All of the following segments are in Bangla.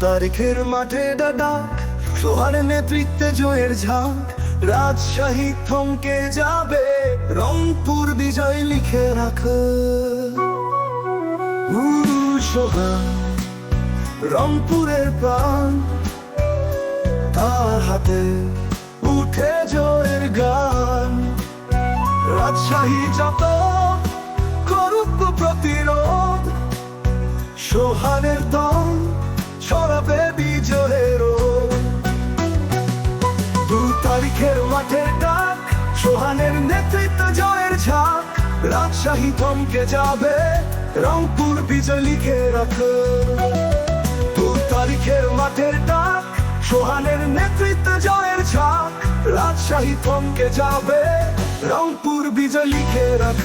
তারিখের মাঠে ডাক, সোহানের নেতৃত্বে জয়ের ঝাঁক। রাজশাহী থমকে যাবে, রংপুর বিজয় লিখে রাখ। সোহান রংপুরের প্রাণ, তার হাতে উঠে জয়ের গান। রাজশাহী যত করুক প্রতিরোধ, সোহানের দল ছড়াবে বিজয়ের। 2 তারিখের মাঠের ডাক, সোহানের নেতৃত্ব জয়ের ঝাঁক। রাজশাহী থমকে যাবে, রংপুর বিজয় লিখে রাখ। 2 তারিখের মাঠের ডাক, সোহানের নেতৃত্ব জয়ের ঝাঁক। রাজশাহী থমকে যাবে, রংপুর বিজয় লিখে রাখ।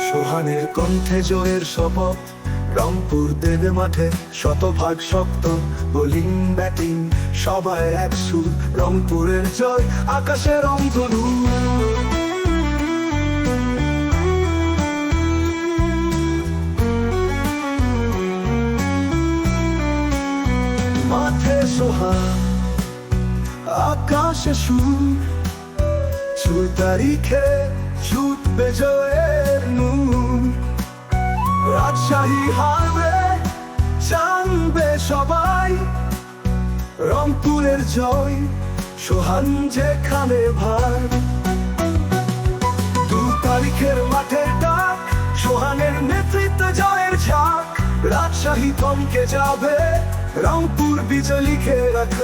সোহানের কণ্ঠে জয়ের শপথ, রংপুর দেবে মাঠে শতভাগ শক্ত। বোলিং ব্যাটিং সবাই এক সুর, রংপুরের জয় আকাশে রংধনু। মাঠে সোহান, আকাশে সুর। 2 তারিখে ছুটবে জয়ের নূর। রাজশাহী হারবে, জানবে সবাই, রংপুরের জয় সোহান যেখানে ভার। 2 তারিখের মাঠের ডাক, সোহানের নেতৃত্ব জয়ের ঝাঁক। রাজশাহী থমকে যাবে, রংপুর বিজয় লিখে রাখ।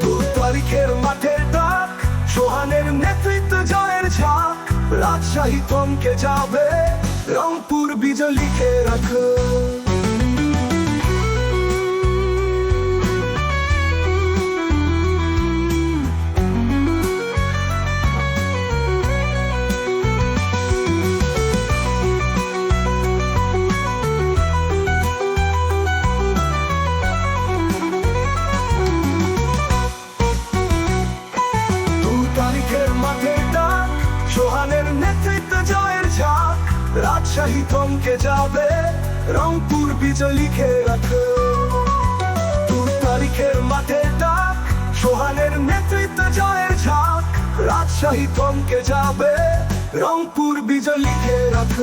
2 তারিখের মাঠের ডাক, সোহানের নেতৃত্ব জয়ের ঝাঁক। রাজশাহী থমকে যাবে, রংপুর বিজয় লিখে রাখ। সোহানের নেতৃত্ব জয়ের ঝাঁক। রাজশাহী থমকে যাবে, রংপুর বিজয় লিখে রাখ। 2 তারিখের মাঠে ডাক, সোহানের নেতৃত্ব জয়ের ঝাঁক। রাজশাহী থমকে যাবে, রংপুর বিজয় লিখে রাখ।